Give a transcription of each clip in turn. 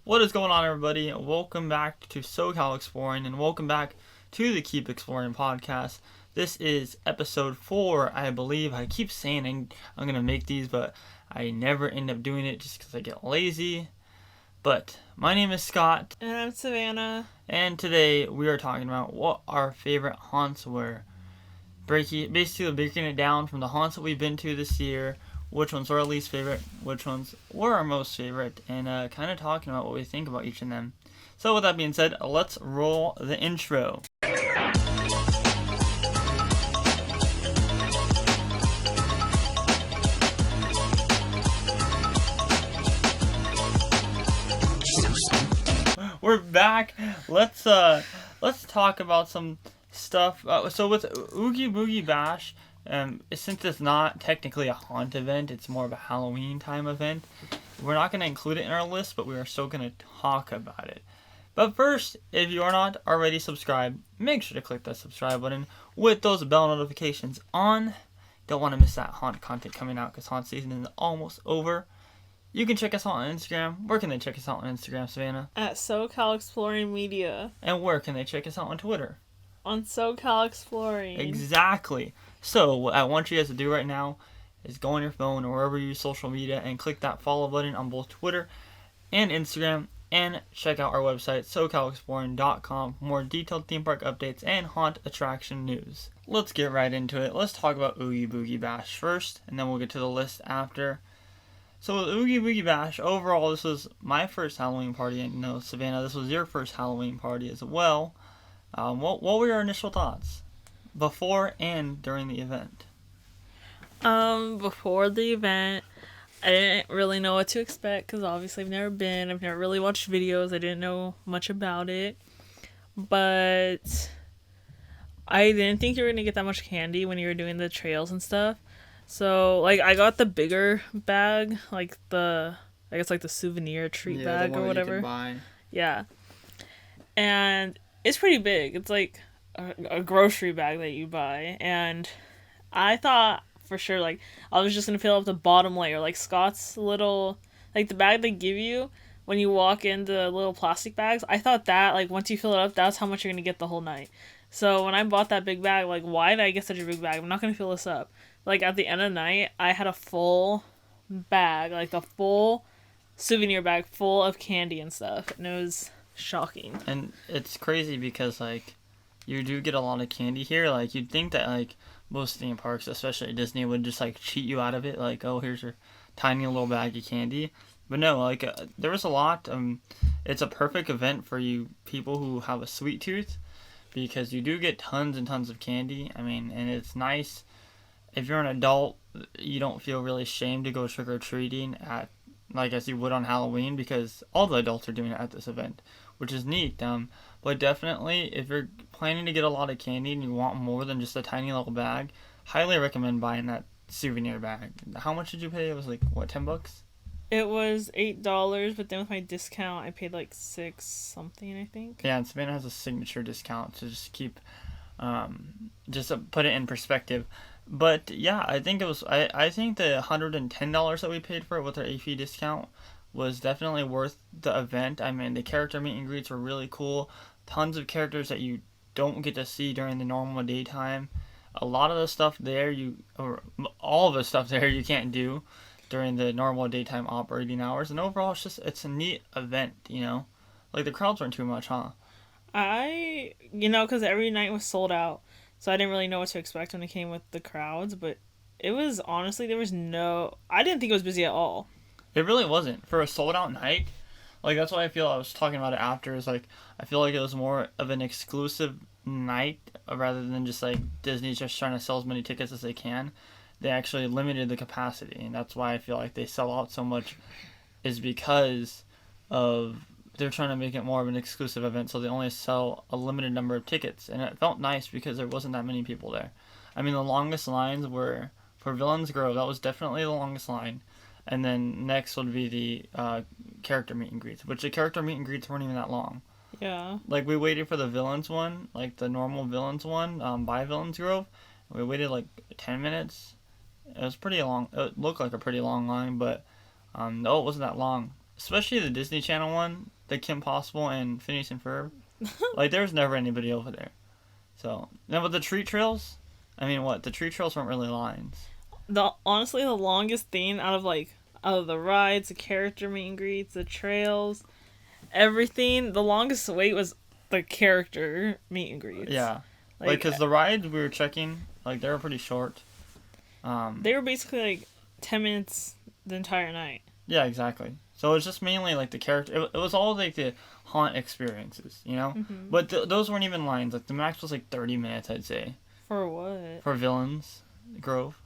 What is going on, everybody? Welcome back to SoCal Exploring, and welcome back to the Keep Exploring podcast. This is episode 4, I believe. I keep saying I'm going to make these, but I never end up doing it just because I get lazy. But my name is Scott. And I'm Savannah. And today we are talking about what our favorite haunts were. Basically breaking it down from the haunts that we've been to this year, which ones were our least favorite, which ones were our most favorite, and kind of talking about what we think about each of them. So with that being said, let's roll the intro. We're back. Let's talk about some stuff. So with Oogie Boogie Bash, since it's not technically a haunt event, it's more of a Halloween time event. We're not going to include it in our list, but we are still going to talk about it. But first, if you are not already subscribed, make sure to click that subscribe button with those bell notifications on. Don't want to miss that haunt content coming out because haunt season is almost over. You can check us out on Instagram. Where can they check us out on Instagram, Savannah? At SoCal Exploring Media. And where can they check us out on Twitter? On SoCal Exploring. Exactly. So what I want you guys to do right now is go on your phone or wherever you use social media and click that follow button on both Twitter and Instagram, and check out our website, SoCalExploring.com, for more detailed theme park updates and haunt attraction news. Let's get right into it. Let's talk about Oogie Boogie Bash first, and then we'll get to the list after. So with Oogie Boogie Bash, overall, this was my first Halloween party, and Savannah, this was your first Halloween party as well. What were your initial thoughts before and during the event? Before the event, I didn't really know what to expect because obviously I've never been. I've never really watched videos. I didn't know much about it. But I didn't think you were going to get that much candy when you were doing the trails and stuff. So, I got the bigger bag, I guess the souvenir treat bag or whatever. You can buy. Yeah. And it's pretty big. It's like a grocery bag that you buy. And I thought for sure, I was just going to fill up the bottom layer. Like Scott's little, the bag they give you when you walk in the little plastic bags. I thought that, once you fill it up, that's how much you're going to get the whole night. So when I bought that big bag, why did I get such a big bag? I'm not going to fill this up. At the end of the night, I had a full bag, the full souvenir bag full of candy and stuff. And it was shocking. And it's crazy because, you do get a lot of candy here. You'd think that, most theme parks, especially Disney, would just, cheat you out of it. Oh, here's your tiny little bag of candy. But no, there was a lot. It's a perfect event for you people who have a sweet tooth because you do get tons and tons of candy. And it's nice. If you're an adult, you don't feel really ashamed to go trick-or-treating as you would on Halloween because all the adults are doing it at this event, which is neat. But definitely, if you're planning to get a lot of candy and you want more than just a tiny little bag, highly recommend buying that souvenir bag. How much did you pay? It was $10? It was $8, but then with my discount, I paid $6 something, I think. Yeah, and Savannah has a signature discount to just keep, just to put it in perspective. But yeah, I think I think the $110 that we paid for it with our AP discount was definitely worth the event. The character meet and greets were really cool. Tons of characters that you don't get to see during the normal daytime. A lot of the stuff there all of the stuff there you can't do during the normal daytime operating hours. And overall, it's a neat event, the crowds weren't too much, huh? Because every night was sold out. So I didn't really know what to expect when it came with the crowds, but it was, honestly, I didn't think it was busy at all. It really wasn't. For a sold out night, that's why I was talking about it after, is I feel like it was more of an exclusive night rather than just Disney's just trying to sell as many tickets as they can. They actually limited the capacity, and that's why I feel like they sell out so much, is because of they're trying to make it more of an exclusive event, so they only sell a limited number of tickets, and it felt nice because there wasn't that many people there. The longest lines were for Villains Grove. That was definitely the longest line, and then next would be the character meet and greets, which the character meet and greets weren't even that long. Yeah. We waited for the Villains one, the normal Villains one, by Villains Grove. We waited 10 minutes. It was pretty long. It looked like a pretty long line, but no, it wasn't that long. especially the Disney Channel one, the Kim Possible and Phineas and Ferb. Like there was never anybody over there. So now with the treat trails, I mean, what the treat trails weren't really lines. Honestly, the longest thing out of the rides, the character meet and greets, the trails, everything, the longest wait was the character meet and greets. Yeah, like because the rides we were checking, like they were pretty short. They were basically like 10 minutes the entire night. Yeah, exactly. So it was just mainly like the character. It was all like the haunt experiences, you know. Mm-hmm. But those weren't even lines. Like the max was like 30 minutes, I'd say. For what? For Villains Grove.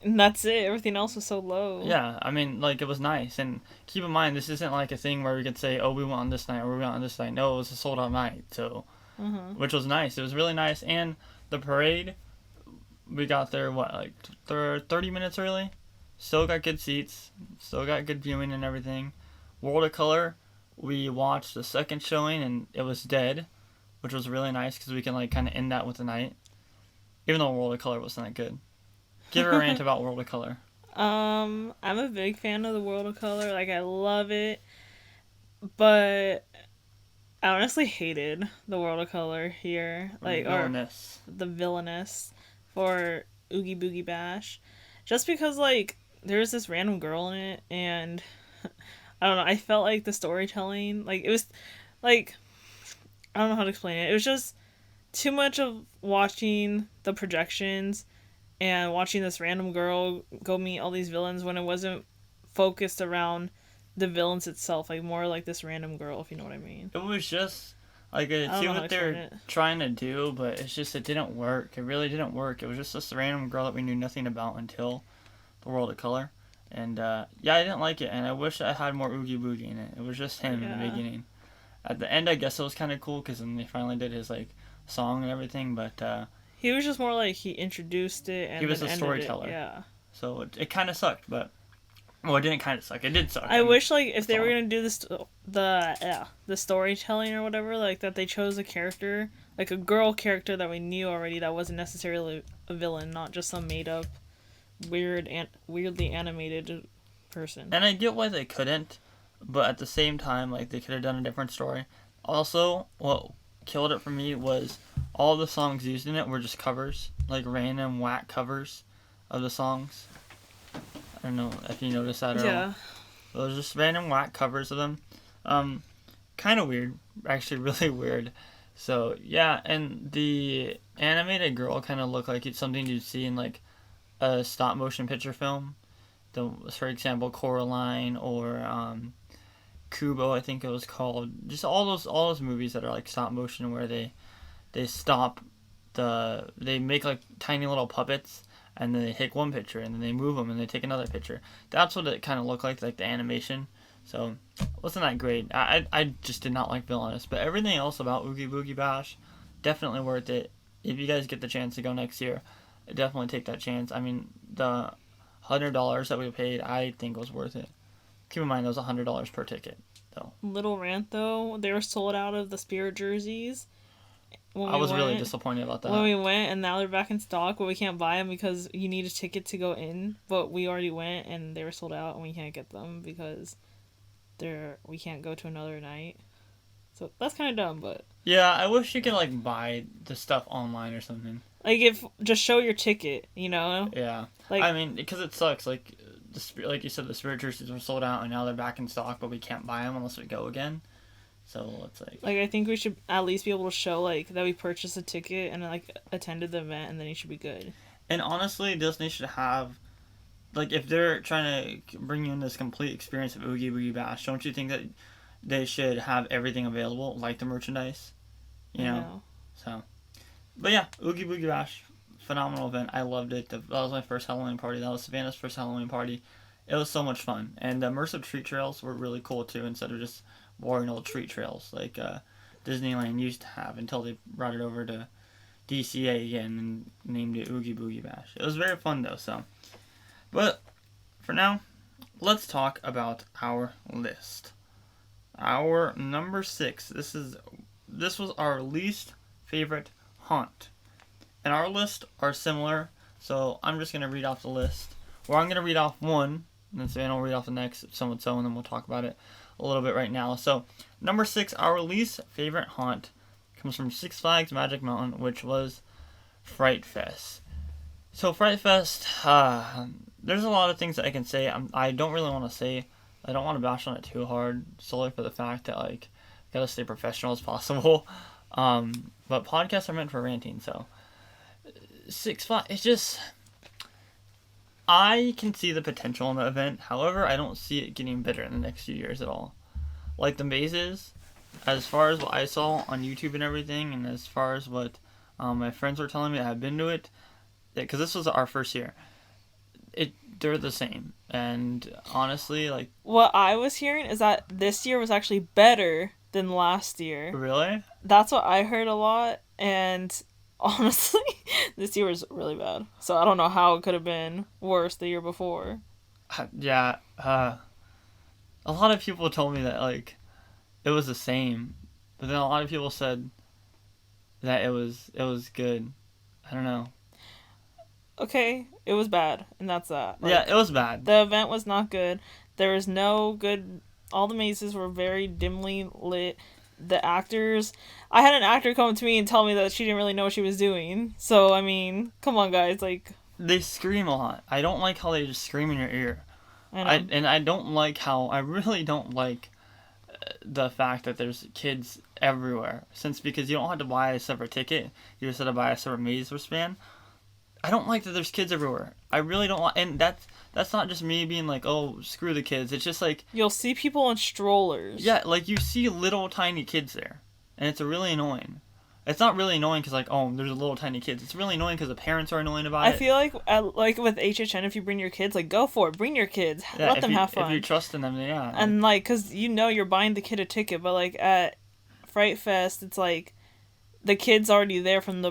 And that's it. Everything else was so low. Yeah, I mean, like it was nice. And keep in mind, this isn't like a thing where we could say, "Oh, we went on this night," or "We went on this night." No, it was a sold out night. So, which was nice. It was really nice. And the parade, we got there like 30 minutes early. Still got good seats. Still got good viewing and everything. World of Color, we watched the second showing and it was dead, which was really nice because we can like kind of end that with the night. Even though World of Color wasn't that good. Give her a rant about World of Color. I'm a big fan of the World of Color. Like I love it, but I honestly hated the World of Color here. Like Villainous. Or the villainous for Oogie Boogie Bash, just because like there's this random girl in it and I don't know. I felt like the storytelling, like it was like I don't know how to explain it. It was just too much of watching the projections and watching this random girl go meet all these villains when it wasn't focused around the villains itself, like more like this random girl, if you know what I mean. It was just like I see what they're trying to do, but it's just it didn't work. It really didn't work. It was just this random girl that we knew nothing about until the World of Color, and yeah, I didn't like it, and I wish I had more Oogie Boogie in it. It was just him in the beginning. At the end, I guess it was kind of cool because then they finally did his like song and everything, but he was just more like he introduced it and he was a storyteller. Yeah. So it kind of sucked, but well, it didn't kind of suck. It did suck. I wish like if they were gonna do this the storytelling or whatever, like that they chose a character, like a girl character that we knew already that wasn't necessarily a villain, not just some made up weirdly animated person. And I get why they couldn't, but at the same time, like they could have done a different story. Also, what killed it for me was all the songs used in it were just covers, like random whack covers of the songs. I don't know if you noticed that at all. Yeah. It was just random whack covers of them. Kind of weird, actually really weird. So yeah, and the animated girl kind of looked like it's something you'd see in like a stop motion picture film. For example, Coraline or Kubo, I think it was called. Just all those movies that are like stop motion where they make like tiny little puppets and then they take one picture and then they move them and they take another picture. That's what it kind of looked like the animation. So it wasn't that great. I just did not like Villainous, but everything else about Oogie Boogie Bash, definitely worth it. If you guys get the chance to go next year, definitely take that chance. I mean, the $100 that we paid, I think was worth it. Keep in mind, it was $100 per ticket, though. Little rant, though, they were sold out of the Spirit jerseys. I was really disappointed about that. When we went, and now they're back in stock, but we can't buy them because you need a ticket to go in. But we already went, and they were sold out, and we can't get them because we can't go to another night. So that's kind of dumb, but... Yeah, I wish you could, like, buy the stuff online or something. Like, just show your ticket, you know? Yeah. Like, I mean, because it sucks, like you said, the Spirit jerseys were sold out, and now they're back in stock, but we can't buy them unless we go again. So it's like... Like, I think we should at least be able to show, like, that we purchased a ticket and, like, attended the event, and then you should be good. And honestly, Disney should have... Like, if they're trying to bring you in this complete experience of Oogie Boogie Bash, don't you think that they should have everything available, like the merchandise? You know? So... But yeah, Oogie Boogie Bash, phenomenal event. I loved it. That was my first Halloween party. That was Savannah's first Halloween party. It was so much fun. And the immersive treat trails were really cool too, instead of just boring old treat trails like Disneyland used to have until they brought it over to DCA again and named it Oogie Boogie Bash. It was very fun though, so. But for now, let's talk about our list. Our number 6. This was our least favorite haunt. And our list are similar, so I'm just going to read off the list. Or I'm going to read off one, and then Savannah will read off the next, so and so, and then we'll talk about it. a little bit right now. So number 6, our least favorite haunt comes from Six Flags Magic Mountain, which was Fright Fest. So Fright Fest, there's a lot of things that I can say. I don't really want to say. I don't want to bash on it too hard, solely for the fact that like gotta stay professional as possible. But podcasts are meant for ranting, so Six Flags. It's just I can see the potential in the event. However, I don't see it getting better in the next few years at all. Like the mazes, as far as what I saw on YouTube and everything, and as far as what my friends were telling me that have been to it, because this was our first year, they're the same. And honestly, like, What I was hearing is that this year was actually better than last year. really? That's what I heard a lot, and honestly, this year was really bad. So I don't know how it could have been worse the year before. Yeah. A lot of people told me that like it was the same, but then a lot of people said that it was good. I don't know. Okay, it was bad, and that's that. Like, Yeah, it was bad. the event was not good. There was no good. All the mazes were very dimly lit. The actors. I had an actor come to me and tell me that she didn't really know what she was doing. So, I mean, come on, guys. Like, They scream a lot. I don't like how they just scream in your ear. I know. I don't like how I really don't like the fact that there's kids everywhere. Because you don't have to buy a separate ticket, you just have to buy a separate maze wristband. I don't like that there's kids everywhere. I really don't like, and that's not just me being like, oh, screw the kids. It's just like, You'll see people in strollers. yeah, like you see little tiny kids there, and it's really annoying. It's not really annoying because like, oh, there's little tiny kids. It's really annoying because the parents are annoying about I it. feel like with HHN, if you bring your kids, like, go for it. Bring your kids. Yeah, Let them have fun. If you trust in them, yeah. And, like, because you know you're buying the kid a ticket, but, like, at Fright Fest, it's like the kid's already there from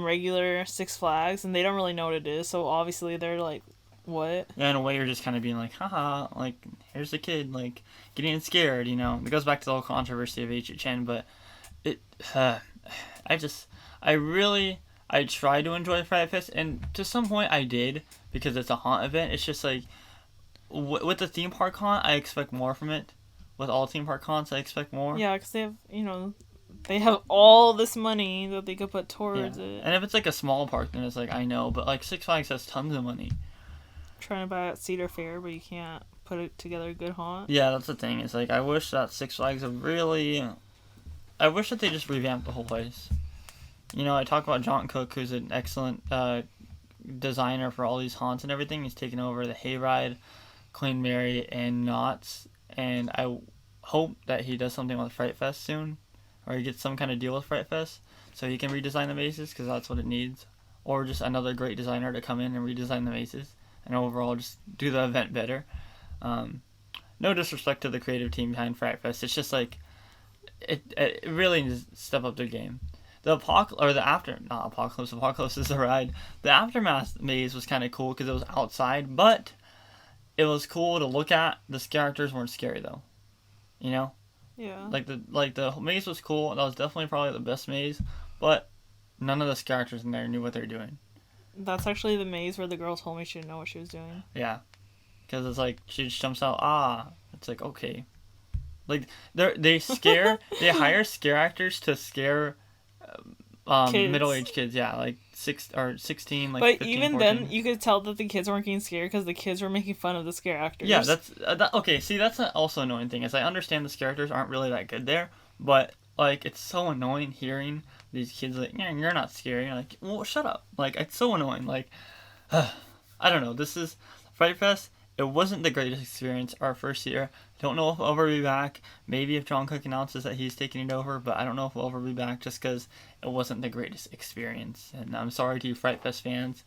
regular Six Flags, and they don't really know what it is, so obviously they're like, what? Yeah, in a way, you're just kind of being like, haha, like, here's the kid, like, getting scared, you know. It goes back to the whole controversy of HHN, but I try to enjoy Fright Fest, and to some point I did, because it's a haunt event. It's just like, with the theme park haunt, I expect more from it. With all theme park haunts, I expect more. Yeah, because they have all this money that they could put towards Yeah. it. And if it's like a small park, then it's like, I know, but like Six Flags has tons of money. Trying to buy at Cedar Fair, but you can't put it together a good haunt. Yeah, that's the thing. It's like, I wish that Six Flags I wish that they just revamped the whole place. You know, I talk about John Cook, who's an excellent designer for all these haunts and everything. He's taken over the Hayride, Queen Mary, and Knott's. And I hope that he does something with Fright Fest soon. Or he gets some kind of deal with Fright Fest. So he can redesign the mazes, because that's what it needs. Or just another great designer to come in and redesign the mazes. And overall just do the event better. No disrespect to the creative team behind Fright Fest. It's just like, it really needs to step up their game. Apocalypse is a ride. The Aftermath maze was kind of cool because it was outside, but it was cool to look at. The characters weren't scary though, you know. Yeah. Like the maze was cool. That was definitely probably the best maze, but none of the characters in there knew what they were doing. That's actually the maze where the girl told me she didn't know what she was doing. Yeah, because it's like she just jumps out. It's like, okay, like they hire scare actors to scare middle-aged kids, yeah, like 16, like. But 15, even 14. then, you could tell that the kids weren't getting scared because the kids were making fun of the scare actors. Yeah, that's okay. See, that's also an annoying thing. Is I understand the scare actors aren't really that good there, but like it's so annoying hearing these kids like, yeah, you're not scary. You're like, well, shut up. Like it's so annoying. Like, I don't know. This is Fright Fest. It wasn't the greatest experience our first year. Don't know if we'll ever be back. Maybe if John Cook announces that he's taking it over, but I don't know if we'll ever be back just because it wasn't the greatest experience. And I'm sorry to you Fright Fest fans.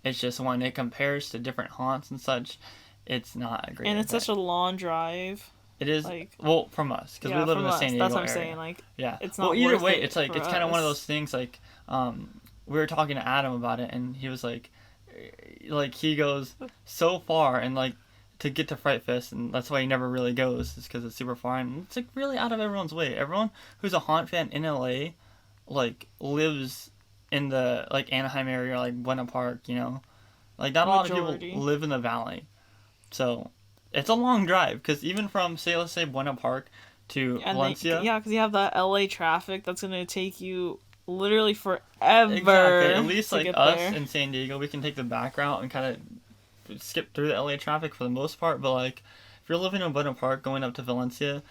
It's just when it compares to different haunts and such, it's not a great And it's event. such a long drive. It is, like, well, from us, because we live in the San Diego That's what I'm area. saying. Like, Yeah. it's not well, either worth way, it it's like, for it's kind of one of us. those things, like, we were talking to Adam about it, and he was like he goes so far, and, like, to get to Fright Fest, and that's why he never really goes, is because it's super far, and it's, like, really out of everyone's way. Everyone who's a haunt fan in LA, like, lives in the, like, Anaheim area, like, Buena Park, you know? Like, not a lot of Majority. people live in the valley. So, it's a long drive because even from say let's say Buena Park to And then, Valencia. yeah, because you have that LA traffic that's gonna take you literally Exactly. At forever least to like get us there. in San Diego, we can take the back route and kind of skip through the LA traffic for the most part. But like, if you're living in Buena Park going up to Valencia,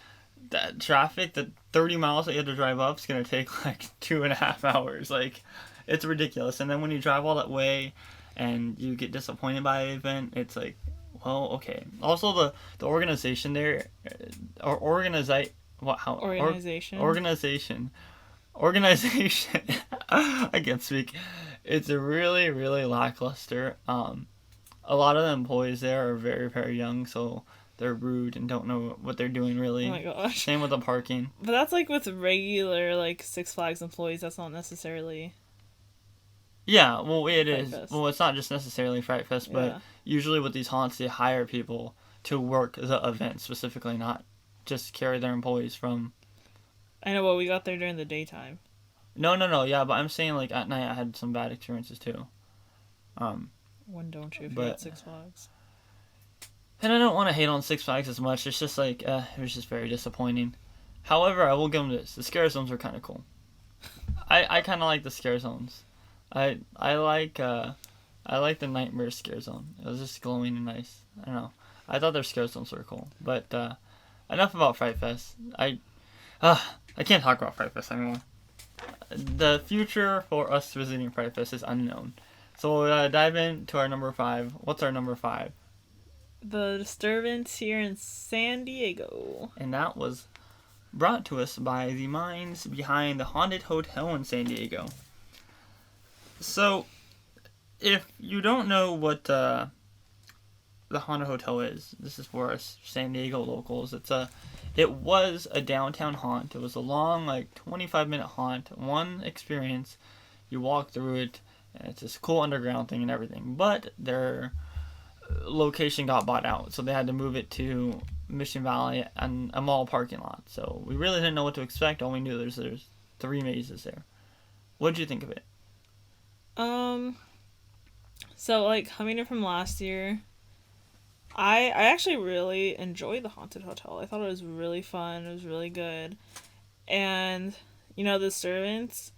that traffic, the 30 miles that you have to drive up, is gonna take like 2.5 hours. Like, it's ridiculous. And then when you drive all that way, and you get disappointed by an event, it's like, well, okay. Also, the organization there, or organize what how Organization. organization organization I can't speak. It's a really really lackluster. A lot of the employees there are very very young, so they're rude and don't know what they're doing Oh really. my gosh. Same with the parking. But that's like with regular like Six Flags employees. That's not necessarily Yeah, well it Fright is. Fest. Well, it's not just necessarily Fright Fest, but Yeah. usually with these haunts they hire people to work the event specifically, not just carry their employees from. I know. Well, we got there during the daytime. No, yeah, but I'm saying like at night I had some bad experiences too. Um, When don't you if you're but at Six Flags? And I don't want to hate on Six Flags as much. It's just like it was just very disappointing. However, I will give them this: the scare zones were kind of cool. I kind of like the scare zones. I I like the nightmare scare zone. It was just glowing and nice. I don't know. I thought their scare zones were cool. But enough about Fright Fest. Uh, I can't talk about Fright Fest anymore. The future for us visiting Fright Fest is unknown. So we'll dive into our number 5. What's our number 5? The disturbance here in San Diego. And that was brought to us by the minds behind the Haunted Hotel in San Diego. So, if you don't know what the Haunted Hotel is, this is for us San Diego locals. It was a downtown haunt. It was a long, like 25-minute haunt. One experience. You walk through it, and it's this cool underground thing and everything. But their location got bought out, so they had to move it to Mission Valley and a mall parking lot. So we really didn't know what to expect. All we knew there's 3 mazes there. What did you think of it? Um. So like coming in from last year, I actually really enjoyed the Haunted Hotel. I thought it was really fun. It was really good, and the servants.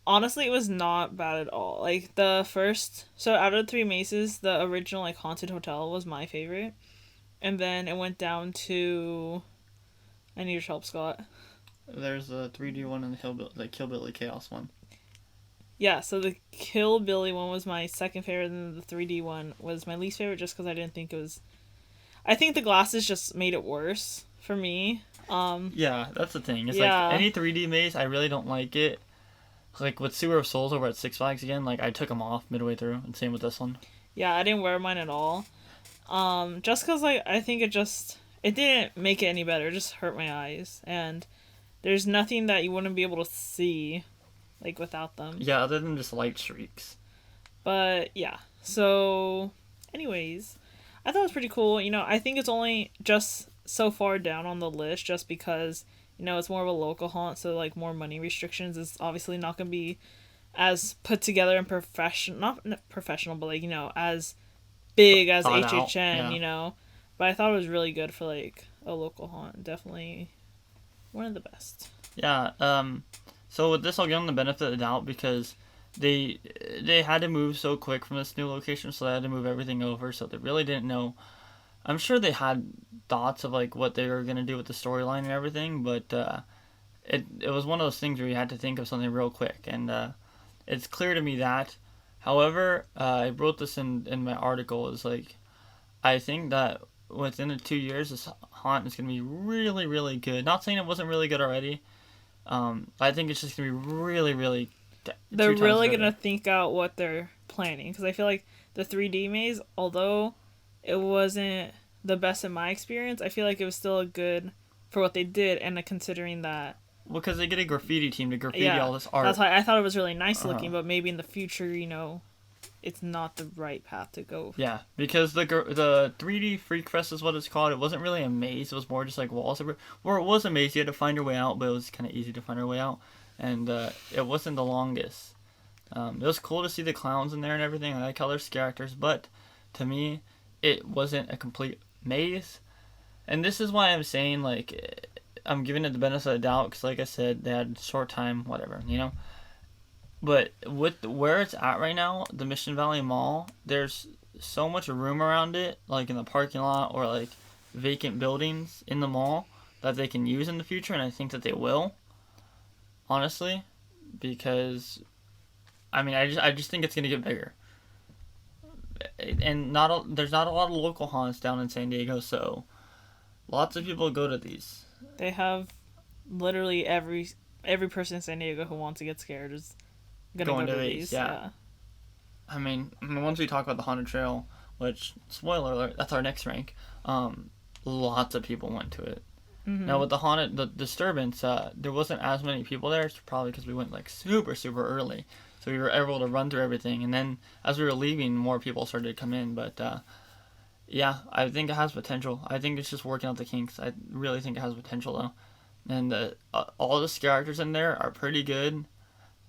Honestly, it was not bad at all. Like the first, so out of the 3 mazes, the original like Haunted Hotel was my favorite, and then it went down to. I need your help, Scott. There's a 3D one and the Kill Billy Chaos one. Yeah, so the Kill Billy one was my second favorite, and the 3D one was my least favorite just because I didn't think it was. I think the glasses just made it worse for me. Yeah, that's the thing. It's Yeah. like any 3D maze, I really don't like it. Like with Sewer of Souls over at Six Flags again, like I took them off midway through, and same with this one. Yeah, I didn't wear mine at all. Just because like I think it didn't make it any better. It just hurt my eyes, and there's nothing that you wouldn't be able to see, like without them. Yeah, other than just light streaks. But yeah, so anyways, I thought it was pretty cool. I think it's only just so far down on the list just because it's more of a local haunt, so like more money restrictions is obviously not gonna be as put together and not professional, but like as big as Thought out, HHN, yeah. But I thought it was really good for like a local haunt. Definitely one of the best. Yeah. So with this, I'll give them the benefit of the doubt because they had to move so quick from this new location, so they had to move everything over. So they really didn't know. I'm sure they had thoughts of like what they were gonna do with the storyline and everything, but it was one of those things where you had to think of something real quick, and it's clear to me that. However, I wrote this in my article. Is like I think that within the 2 years, this haunt is gonna be really really good. Not saying it wasn't really good already. I think it's just gonna be really really. They're really better. gonna think out what they're planning because I feel like the 3D maze, although it wasn't the best in my experience, I feel like it was still good for what they did, and considering that. Because they get a graffiti team to graffiti Yeah, all this art. that's why I thought it was really nice looking, Uh-huh. but maybe in the future, it's not the right path to go. Yeah, because the 3D Freak Fest is what it's called. It wasn't really a maze. It was more just like walls. Or it was a maze. You had to find your way out, but it was kind of easy to find your way out. And it wasn't the longest. It was cool to see the clowns in there and everything. I like how there's characters, but to me, it wasn't a complete maze. And this is why I'm saying, like, I'm giving it the benefit of the doubt, because, like I said, they had short time, whatever, you know? But with where it's at right now, the Mission Valley Mall, there's so much room around it, like in the parking lot or, like, vacant buildings in the mall that they can use in the future, and I think that they will, honestly, because, I mean, I just think it's going to get bigger. And there's not a lot of local haunts down in San Diego, so lots of people go to these. They have literally every person in San Diego who wants to get scared is gonna go to these. Yeah. I mean, once we talk about the haunted trail, which, spoiler alert, that's our next rank. Lots of people went to it. Mm-hmm. Now with the disturbance, there wasn't as many people there. It's probably because we went like super early, so we were able to run through everything. And then as we were leaving, more people started to come in. But yeah, I think it has potential. I think it's just working out the kinks. I really think it has potential though, and all the scare actors in there are pretty good.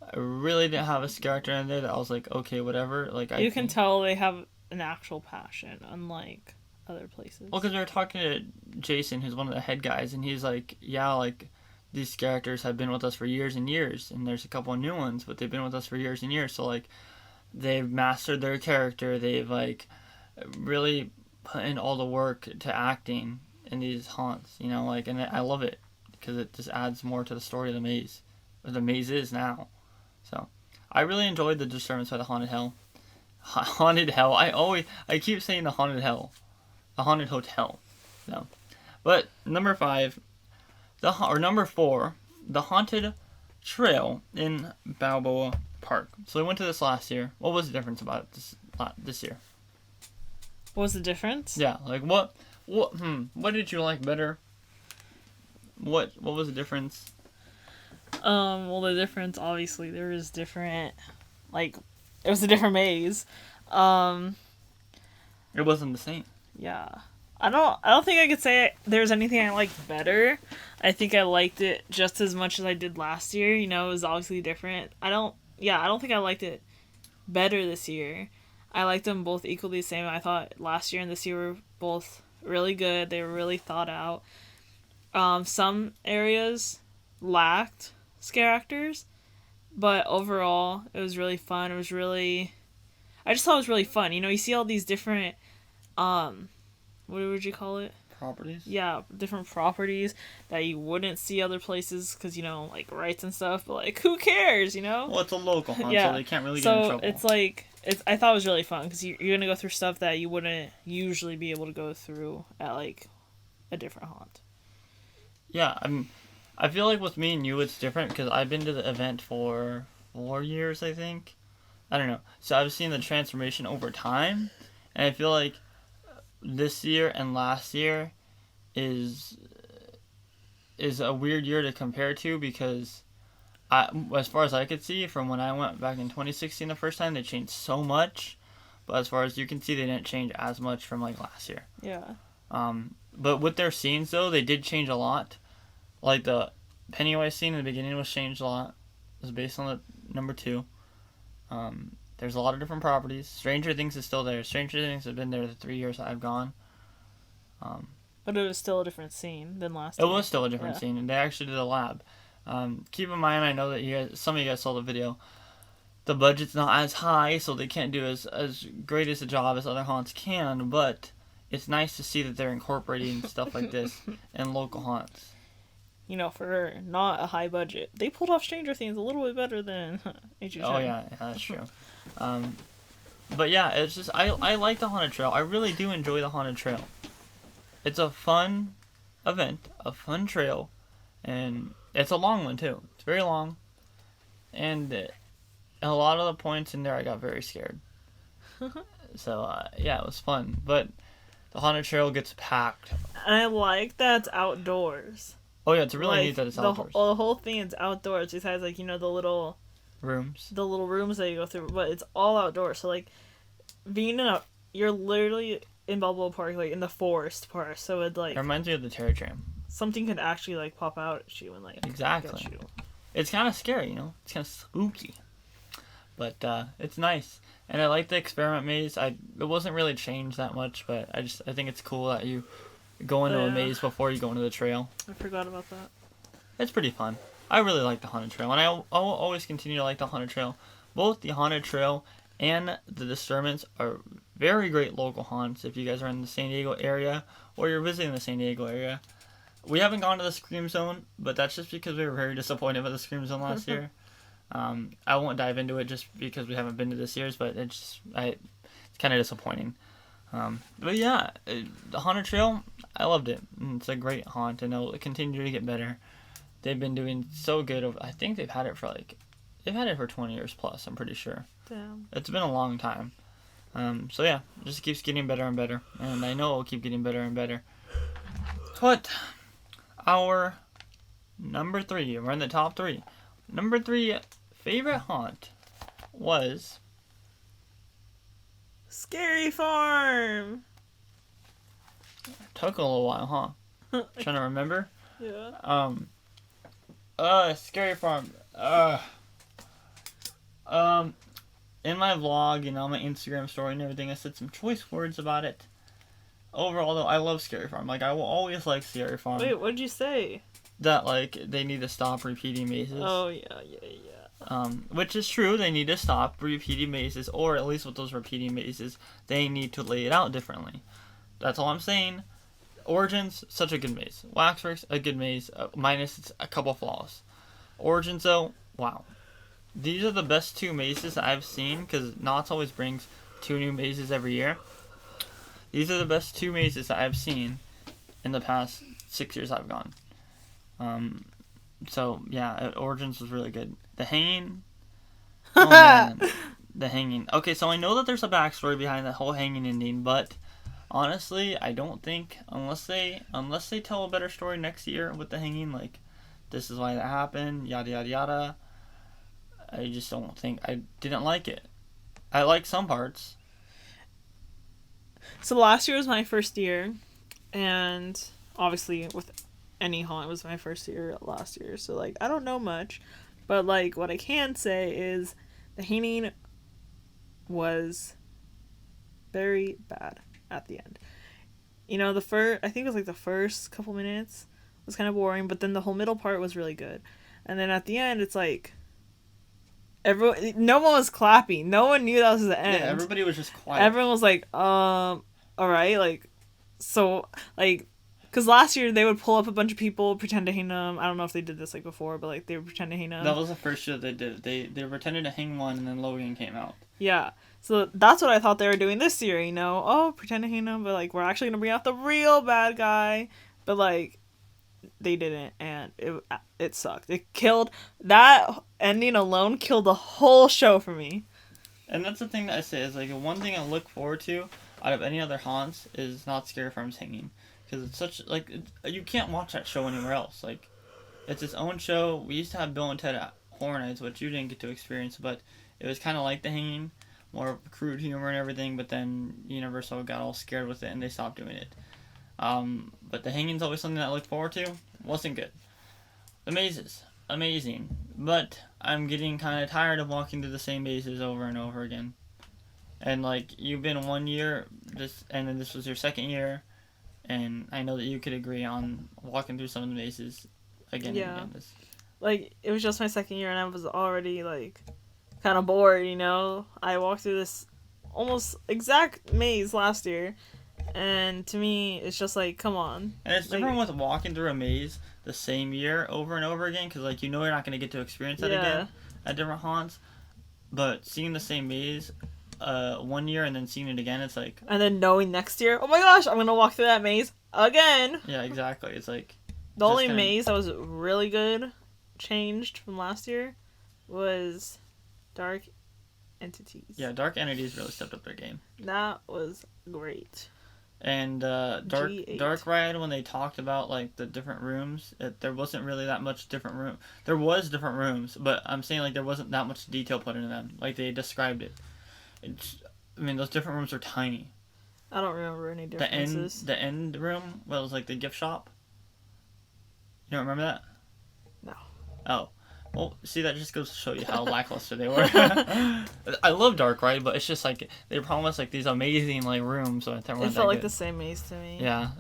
I really didn't have a scare actor in there that I was like, okay, whatever. Like you can tell they have an actual passion, unlike other places. Well, because we were talking to Jason, who's one of the head guys, and he's like, yeah, like, these characters have been with us for years and years, and there's a couple of new ones, but they've been with us for years and years, so, like, they've mastered their character, they've, like, really put in all the work to acting in these haunts, you know, like, and I love it, because it just adds more to the story of the maze, or the maze is now, so, I really enjoyed the disturbance by the Haunted Hell. Haunted Hell, I keep saying the Haunted Hell. A haunted hotel. No. But number 5, number 4, the haunted trail in Balboa Park. So we went to this last year. What was the difference about it this year? What was the difference? Yeah, like what did you like better? What was the difference? Well, the difference, obviously, there is different, like, it was a different maze. It wasn't the same. Yeah. I don't think I could say there's anything I liked better. I think I liked it just as much as I did last year. You know, it was obviously different. I don't think I liked it better this year. I liked them both equally the same. I thought last year and this year were both really good. They were really thought out. Some areas lacked scare actors, but overall, it was really fun. I just thought it was really fun. You know, you see all these different what would you call it? Properties? Yeah, different properties that you wouldn't see other places because, you know, like rights and stuff, but like, who cares, you know? Well, it's a local haunt, so they can't really get in trouble. So it's like, I thought it was really fun because you're going to go through stuff that you wouldn't usually be able to go through at like a different haunt. Yeah, I feel like with me and you it's different because I've been to the event for 4 years, I think. I don't know. So I've seen the transformation over time, and I feel like this year and last year is a weird year to compare to because as far as I could see from when I went back in 2016 the first time, they changed so much, but as far as you can see, they didn't change as much from like last year. Yeah. But with their scenes though, they did change a lot. Like the Pennywise scene in the beginning was changed a lot. It was based on the number 2. There's a lot of different properties. Stranger Things is still there. Stranger Things has been there the 3 years I've gone. But it was still a different scene than last year. It was still a different scene, and they actually did a lab. Keep in mind, I know that some of you guys saw the video. The budget's not as high, so they can't do as great as a job as other haunts can, but it's nice to see that they're incorporating stuff like this in local haunts. You know, for not a high budget, they pulled off Stranger Things a little bit better than HHN. Oh yeah, that's true. But yeah, it's just I like the haunted trail. I really do enjoy the haunted trail. It's a fun event, a fun trail, and it's a long one too. It's very long, and a lot of the points in there I got very scared. So yeah, it was fun, but the haunted trail gets packed. And I like that it's outdoors. Oh yeah, it's really neat that it's outdoors. The whole thing is outdoors. Besides, like, you know, the little rooms that you go through, but it's all outdoors. So like, you're literally in Balboa Park, like in the forest part. So it like, it reminds me of the Terror Tram. Something could actually like pop out at you and like exactly. Get you. It's kind of scary, you know. It's kind of spooky. But it's nice, and I like the experiment maze. It wasn't really changed that much, but I think it's cool that you go into a maze before you go into the trail. I forgot about that. It's pretty fun. I really like the haunted trail, and I'll always continue to like the haunted trail. Both the haunted trail and the disturbance are very great local haunts if you guys are in the San Diego area or you're visiting the San Diego area. We haven't gone to the Scream Zone, but that's just because we were very disappointed with the Scream Zone last year. I won't dive into it just because we haven't been to this year's, but it's kind of disappointing. But yeah, the haunted trail, I loved it. It's a great haunt, and it'll continue to get better. They've been doing so good. I think they've had it for 20 years plus. I'm pretty sure. Damn. It's been a long time. So yeah, it just keeps getting better and better, and I know it'll keep getting better and better. But our number 3, we're in the top 3. Number 3 favorite haunt was Scary Farm. Took a little while, huh? Trying to remember. Yeah. Scary Farm. In my vlog and on my Instagram story and everything, I said some choice words about it. Overall, though, I love Scary Farm. Like, I will always like Scary Farm. Wait, what did you say? That, like, they need to stop repeating mazes. Oh, yeah. Which is true. They need to stop repeating mazes, or at least with those repeating mazes, they need to lay it out differently. That's all I'm saying. Origins, such a good maze. Waxworks, a good maze, minus a couple flaws. Origins, though, wow. These are the best 2 mazes I've seen, because Knott always brings 2 new mazes every year. These are the best 2 mazes that I've seen in the past 6 years I've gone. So, yeah, Origins was really good. The Hanging. Oh, man. The Hanging. Okay, so I know that there's a backstory behind the whole hanging ending, but honestly, I don't think, unless they tell a better story next year with the hanging, like, this is why that happened, yada, yada, yada, I just don't think, I didn't like it. I like some parts. So last year was my first year, and obviously with any haunt, it was my first year last year, so, like, I don't know much, but, like, what I can say is the hanging was very bad at the end. You know, I think it was, like, the first couple minutes was kind of boring, but then the whole middle part was really good. And then at the end, it's, like, no one was clapping. No one knew that was the end. Yeah, everybody was just quiet. Everyone was like, alright, like, so, like, because last year they would pull up a bunch of people, pretend to hang them. I don't know if they did this, like, before, but, like, they would pretend to hang them. That was the first year they did. They pretended to hang one, and then Logan came out. Yeah. So that's what I thought they were doing this year, you know? Oh, pretend to hang them, but, like, we're actually going to bring out the real bad guy. But, like, they didn't, and it sucked. It killed, that ending alone killed the whole show for me. And that's the thing that I say, is, like, one thing I look forward to out of any other haunts is not Scary Farm's hanging. Because it's such, like, you can't watch that show anywhere else. Like, it's its own show. We used to have Bill and Ted at Horror Nights, which you didn't get to experience, but it was kind of like the hanging, more crude humor and everything, but then Universal got all scared with it and they stopped doing it. But the hanging's always something that I look forward to. Wasn't good. The mazes, amazing, but I'm getting kind of tired of walking through the same mazes over and over again. And, like, you've been 1 year, and then this was your second year, and I know that you could agree on walking through some of the mazes again and again. Like, it was just my second year, and I was already, like, kind of bored, you know? I walked through this almost exact maze last year, and to me, it's just like, come on. And it's different with walking through a maze the same year over and over again, because, like, you know you're not going to get to experience that again at different haunts. But seeing the same maze 1 year and then seeing it again, it's like... And then knowing next year, oh my gosh, I'm going to walk through that maze again. Yeah, exactly. It's like... The only maze that was really good, changed from last year, was Dark Entities. Yeah, Dark Entities really stepped up their game. That was great. And Dark Ride, when they talked about, like, the different rooms, there wasn't really that much different room. There was different rooms, but I'm saying, like, there wasn't that much detail put into them. Like, they described it. Those different rooms are tiny. I don't remember any differences. The end room, was like the gift shop. You don't remember that? No. Oh. Well, see, that just goes to show you how lackluster they were. I love Dark Ride, but it's just like they promised like these amazing like rooms, but they weren't It that felt like good. the same maze to me. Yeah.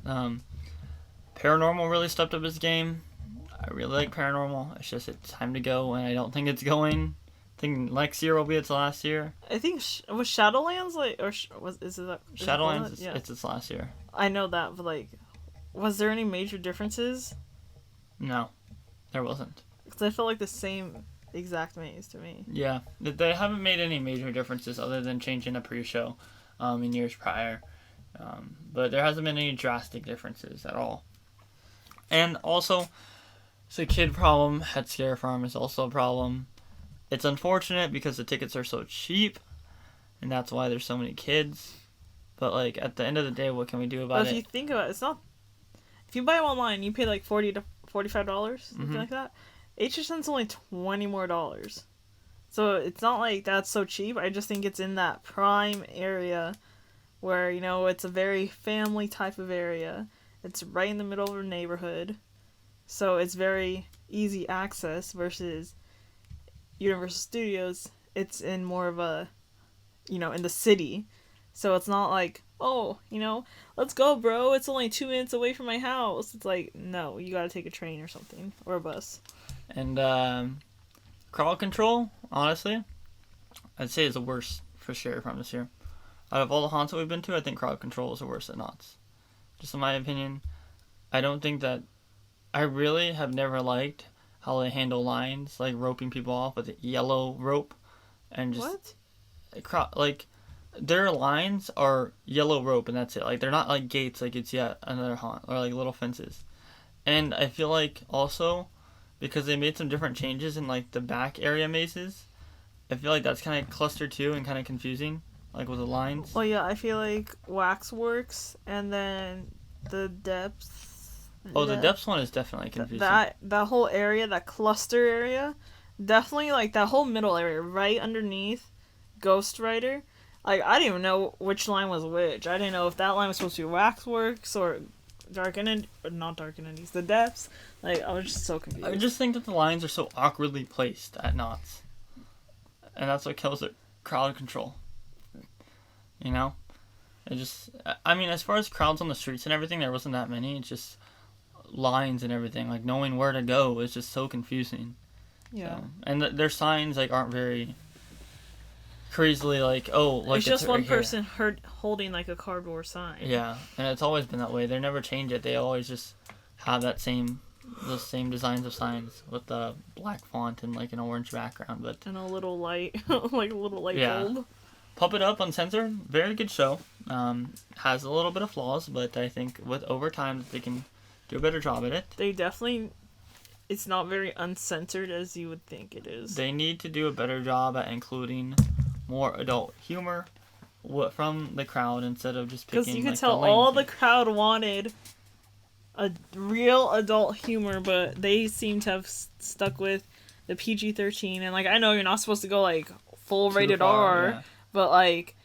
Paranormal really stepped up his game. I really like Paranormal. It's just it's time to go, and I don't think it's going. I think next year will be its last year. I think was Shadowlands like, or is it that? Shadowlands, it's its last year. I know that, but like, was there any major differences? No, there wasn't. Because I felt like the same exact maze to me. Yeah, they haven't made any major differences other than changing a pre-show in years prior. But there hasn't been any drastic differences at all. And also, it's a kid problem at Scare Farm is also a problem. It's unfortunate because the tickets are so cheap, and that's why there's so many kids. But like at the end of the day, what can we do about it? But if you think about it, it's not. If you buy them online, you pay like $40 to $45, something like that. HHN's only $20 more. So it's not like that's so cheap. I just think it's in that prime area where, you know, it's a very family type of area. It's right in the middle of a neighborhood. So it's very easy access versus Universal Studios. It's in more of a, you know, in the city. So it's not like, oh, you know, let's go, bro. It's only 2 minutes away from my house. It's like, no, you gotta take a train or something. Or a bus. And crowd control, honestly, I'd say is the worst for Scare Farm this year. Out of all the haunts that we've been to, I think crowd control is the worst at Knott's. Just in my opinion, I don't think that... I really have never liked how they handle lines, like roping people off with a yellow rope. And just... What? Like, their lines are yellow rope and that's it. Like, they're not like gates like it's yet another haunt, or like little fences. And I feel like also... because they made some different changes in like the back area mazes, I feel like that's kind of clustered too and kind of confusing, like with the lines. Well, yeah, I feel like Waxworks and then the depths. Oh, the depths one is definitely confusing. That whole area, that cluster area, definitely like that whole middle area right underneath Ghost Rider. Like I didn't even know which line was which. I didn't know if that line was supposed to be Waxworks or Dark Entities, but not Dark Entities, the depths. Like I was just so confused. I just think that the lines are so awkwardly placed at Knott's, and that's what kills it. Crowd control. You know, it just. I mean, as far as crowds on the streets and everything, there wasn't that many. It's just lines and everything. Like knowing where to go is just so confusing. Yeah. So, and their signs like aren't very crazily like like it's just right one here. person holding like a cardboard sign. Yeah, and it's always been that way. They never change it. They always just have those same designs of signs with the black font and like an orange background, but and a little light, like a little light bulb. Puppet Up Uncensored, very good show. Has a little bit of flaws, but I think with over time they can do a better job at it. They definitely. It's not very uncensored as you would think it is. They need to do a better job at including more adult humor from the crowd instead of just picking. Because you could like, tell all the crowd wanted a real adult humor, but they seem to have stuck with the PG-13. And like I know you're not supposed to go like full rated R, yeah. but like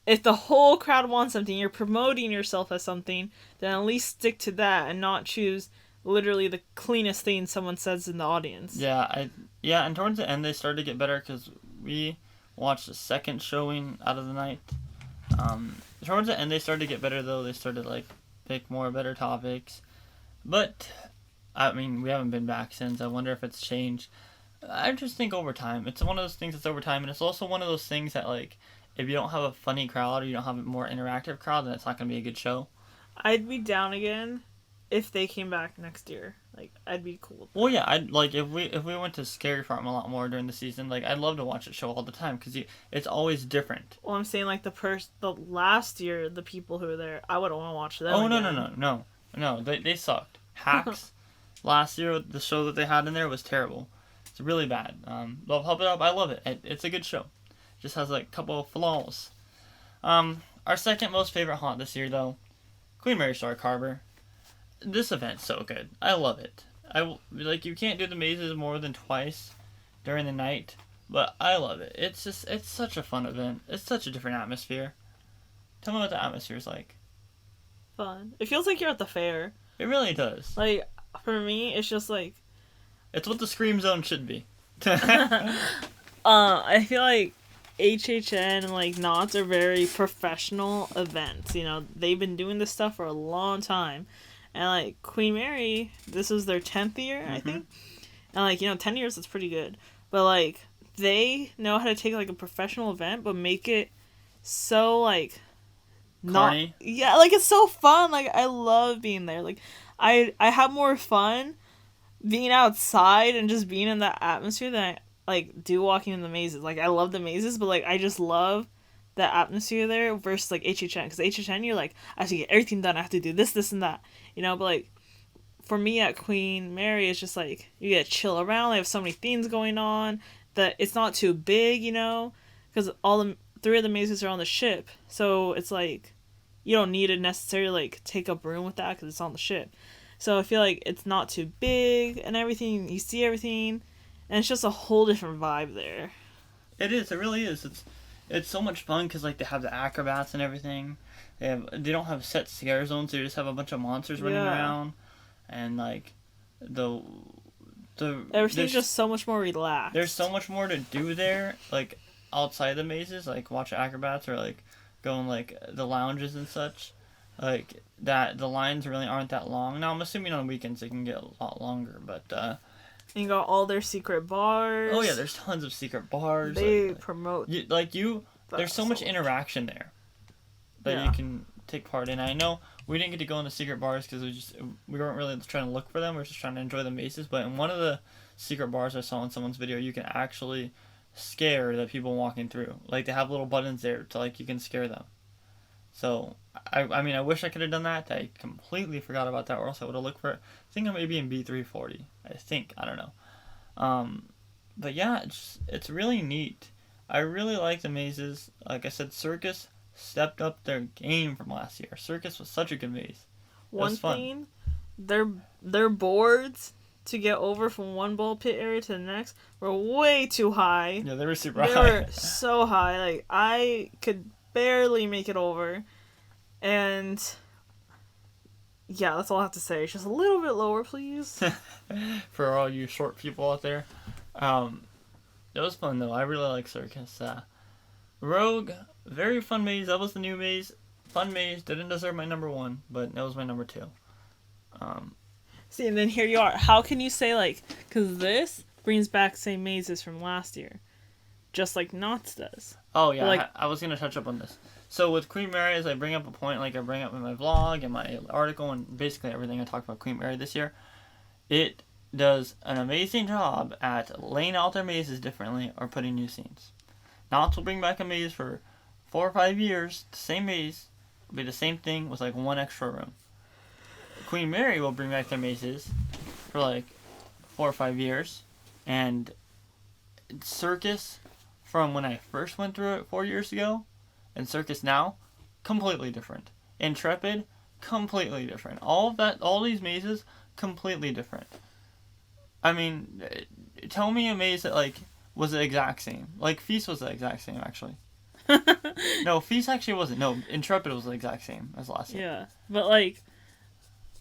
if the whole crowd wants something, you're promoting yourself as something, then at least stick to that and not choose literally the cleanest thing someone says in the audience. Yeah, and towards the end they started to get better because we watched the second showing out of the night. Towards the end they started to get better though. They started like pick more better topics, but I mean we haven't been back since. I wonder if it's changed. I just think over time it's one of those things that's over time, and it's also one of those things that like if you don't have a funny crowd or you don't have a more interactive crowd, then it's not gonna be a good show. I'd be down again if they came back next year. Like I'd be cool. Well, yeah, I'd like if we went to Scary Farm a lot more during the season. Like I'd love to watch the show all the time because it's always different. Well, I'm saying like the last year the people who were there, I wouldn't want to watch them. Oh again. no, they sucked. Hacks last year the show that they had in there was terrible. It's really bad. Love Puppet Up, I love it. It's a good show. It just has like a couple of flaws. Our second most favorite haunt this year though, Queen Mary Stark Harbor. This event's so good. I love it. You can't do the mazes more than twice during the night, but I love it. It's such a fun event. It's such a different atmosphere. Tell me what the atmosphere's like. Fun. It feels like you're at the fair. It really does. Like for me, it's just like it's what the Scream Zone should be. I feel like HHN and like Knott's are very professional events. You know, they've been doing this stuff for a long time, and like Queen Mary, this was their 10th year, I think, and like 10 years is pretty good, but like they know how to take like a professional event but make it so like Corny. yeah, like it's so fun. Like I love being there. Like I have more fun being outside and just being in that atmosphere than I like do walking in the mazes. Like I love the mazes, but like I just love the atmosphere there versus like HHN, because HHN you're like, I have to get everything done. I have to do this and that, but like for me at Queen Mary, it's just like you get to chill around. They have so many things going on that it's not too big, because all the three of the mazes are on the ship, so it's like you don't need to necessarily like take up room with that because it's on the ship. So I feel like it's not too big and everything. You see everything, and it's just a whole different vibe there. It is. It really is. It's so much fun because like they have the acrobats and everything. They don't have set scare zones. They just have a bunch of monsters running around, and like the everything's just so much more relaxed. There's so much more to do there, like outside the mazes, like watch acrobats or like go in like the lounges and such. Like that, the lines really aren't that long. Now I'm assuming on weekends they can get a lot longer, but you got all their secret bars. Oh yeah, there's tons of secret bars. They promote. There's so much interaction there that you can take part in. I know we didn't get to go in the secret bars because we weren't really trying to look for them. We were just trying to enjoy the mazes. But in one of the secret bars I saw in someone's video, you can actually scare the people walking through. Like they have little buttons there to like you can scare them. So I mean I wish I could have done that. I completely forgot about that, or else I would have looked for it. I think I may be in B340. I don't know. But yeah, it's really neat. I really like the mazes. Like I said, Circus stepped up their game from last year. Circus was such a good maze. One thing, their boards to get over from one ball pit area to the next were way too high. Yeah, they were super high. They were so high. Like I could barely make it over, and yeah, that's all I have to say. It's just a little bit lower, please. For all you short people out there. It was fun though. I really like Circus. Rogue, very fun maze. That was the new maze. Fun maze. Didn't deserve my number 1, but that was my number 2. See, and then here you are. How can you say like, because this brings back same mazes from last year, just like Knott's does. Oh yeah, like, I was gonna touch up on this. So with Queen Mary, as I bring up a point, like I bring up in my vlog and my article and basically everything I talk about Queen Mary this year, it does an amazing job at laying out their mazes differently or putting new scenes. Knott's will bring back a maze for 4 or 5 years, the same maze, will be the same thing with like 1 extra room. Queen Mary will bring back their mazes for like 4 or 5 years, and Circus from when I first went through it 4 years ago, and Circus now, completely different. Intrepid, completely different. All these mazes, completely different. I mean, tell me a maze that like was the exact same. Like Feast was the exact same actually. No, Feast actually wasn't. No, Intrepid was the exact same as last year. Yeah, but like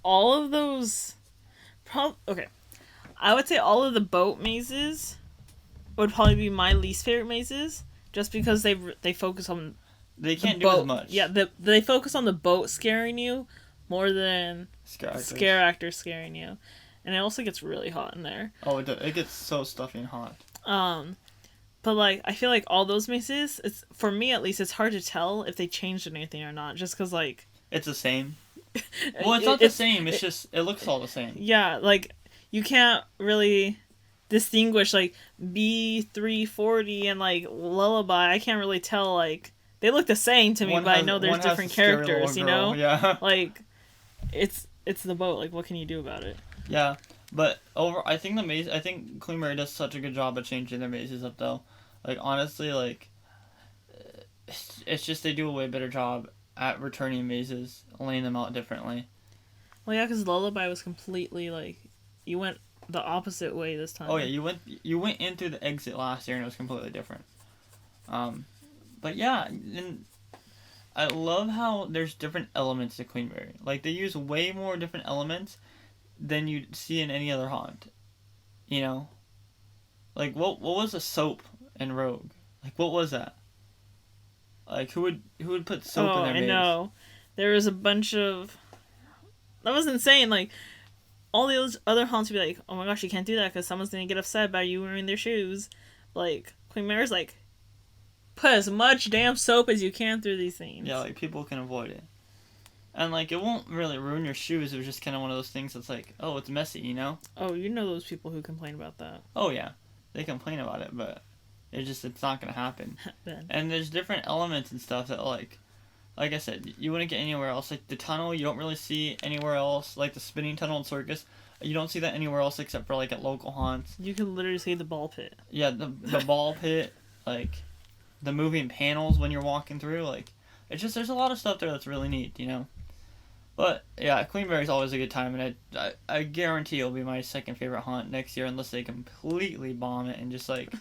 all of those, okay, I would say all of the boat mazes would probably be my least favorite mazes, just because they focus on they can't do as much. Yeah, they focus on the boat scaring you more than scare actors scaring you. And it also gets really hot in there. Oh, it gets so stuffy and hot. But like I feel like all those mazes, it's for me at least, it's hard to tell if they changed anything or not, just because like it's the same. Well, it's not the same. It's just it looks all the same. Yeah, like you can't really distinguish like B340 and like Lullaby. I can't really tell. Like they look the same to me, but I know there's different characters. You know, yeah. Like it's the boat. Like what can you do about it? Yeah, but I think Queen Mary does such a good job of changing their mazes up though. Like honestly, like it's just they do a way better job at returning mazes, laying them out differently. Well, yeah, because Lullaby was completely like you went the opposite way this time. Oh yeah, you went in through the exit last year and it was completely different. But yeah, and I love how there's different elements to Queen Mary. Like they use way more different elements than you'd see in any other haunt. You know? Like, what was a soap in Rogue? Like, what was that? Like, who would put soap in Oh, their I maze? know. There was a bunch of. That was insane. Like, all those other haunts would be like, oh my gosh, you can't do that because someone's going to get upset by you wearing their shoes. Like, Queen Mary's like, put as much damn soap as you can through these things. Yeah, like, people can avoid it. And, like, it won't really ruin your shoes. It was just kind of one of those things that's like, oh, it's messy, you know? Oh, you know those people who complain about that. Oh, yeah. They complain about it, but it's not going to happen. Ben. And there's different elements and stuff that, like I said, you wouldn't get anywhere else. Like, the tunnel, you don't really see anywhere else. Like, the spinning tunnel in Circus, you don't see that anywhere else except for, like, at local haunts. You can literally see the ball pit. Yeah, the ball pit, like, the moving panels when you're walking through. Like, it's just, there's a lot of stuff there that's really neat, you know? But, yeah, Queen Mary's always a good time, and I guarantee it'll be my second favorite haunt next year unless they completely bomb it and just, like,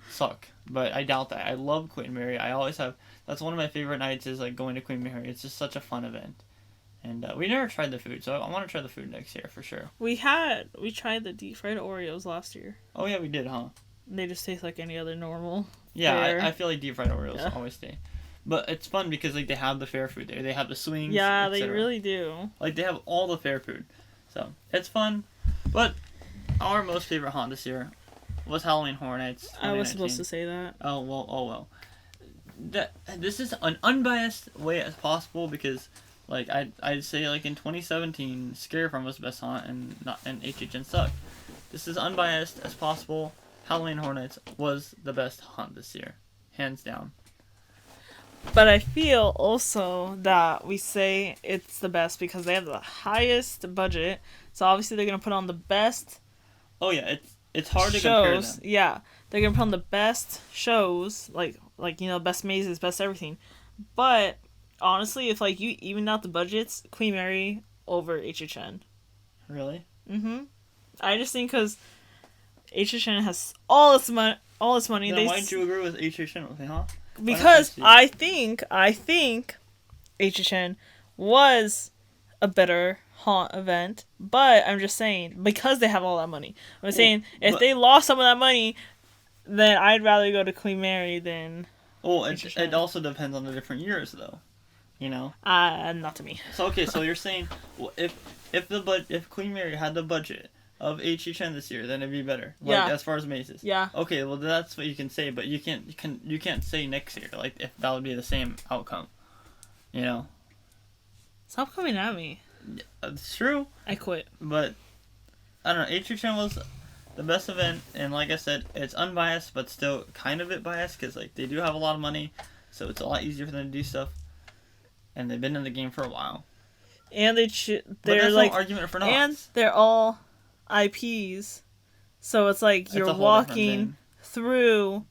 suck. But I doubt that. I love Queen Mary. I always have. That's one of my favorite nights is, like, going to Queen Mary. It's just such a fun event. And we never tried the food, so I want to try the food next year for sure. We tried the deep fried Oreos last year. Oh, yeah, we did, huh? They just taste like any other normal. Yeah, fare. I feel like deep fried Oreos always stay. But it's fun because, like, they have the fair food there. They have the swings. Yeah, they etc. really do. Like, they have all the fair food. So, it's fun. But our most favorite haunt this year was Halloween Horror Nights. I was supposed to say that. Oh, well. This is an unbiased way as possible because, like, I'd say, like, in 2017, Scare From was best haunt and HHN sucked. This is unbiased as possible. Halloween Horror Nights was the best haunt this year. Hands down. But I feel also that we say it's the best because they have the highest budget. So obviously they're going to put on the best Oh, yeah, it's hard to shows. compare them. Yeah, they're going to put on the best shows, like you know, best mazes, best everything. But honestly, if like you even out the budgets, Queen Mary over HHN. Really? Mm-hmm. I just think because HHN has all this money. Then why did you agree with HHN with me, huh? Because I think HHN was a better haunt event, but I'm just saying because they have all that money. I'm saying if they lost some of that money, then I'd rather go to Queen Mary than. Well, it also depends on the different years, though. You know. Not to me. So okay, so you're saying well, if Queen Mary had the budget of HHN this year, then it'd be better. Like, Yeah. as far as mazes. Yeah. Okay, well that's what you can say, but you can't say next year, like if that would be the same outcome. You know. Stop coming at me. It's true. I quit. But I don't know. HHN was the best event, and like I said, it's unbiased, but still kind of a bit biased because like they do have a lot of money, so it's a lot easier for them to do stuff, and they've been in the game for a while. And they're that's like no argument for not. and they're all IPs, so it's like It's a you're whole walking different through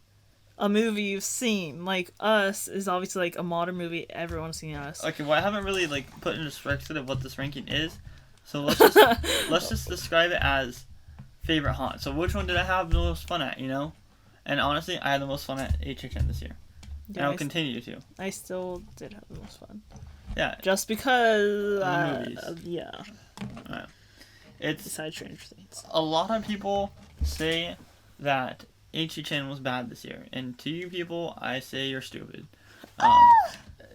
a movie you've seen. Like Us is obviously like a modern movie. Everyone's seen Us. Okay, well I haven't really like put into perspective of what this ranking is, so let's just describe it as favorite haunt. So which one did I have the most fun at? You know, and honestly, I had the most fun at HHN this year, and I'll continue to. I still did have the most fun. Yeah. Just because. The movies. Yeah. Alright. It's Besides Stranger Things. a lot of people say that HHN was bad this year, and to you people, I say you're stupid.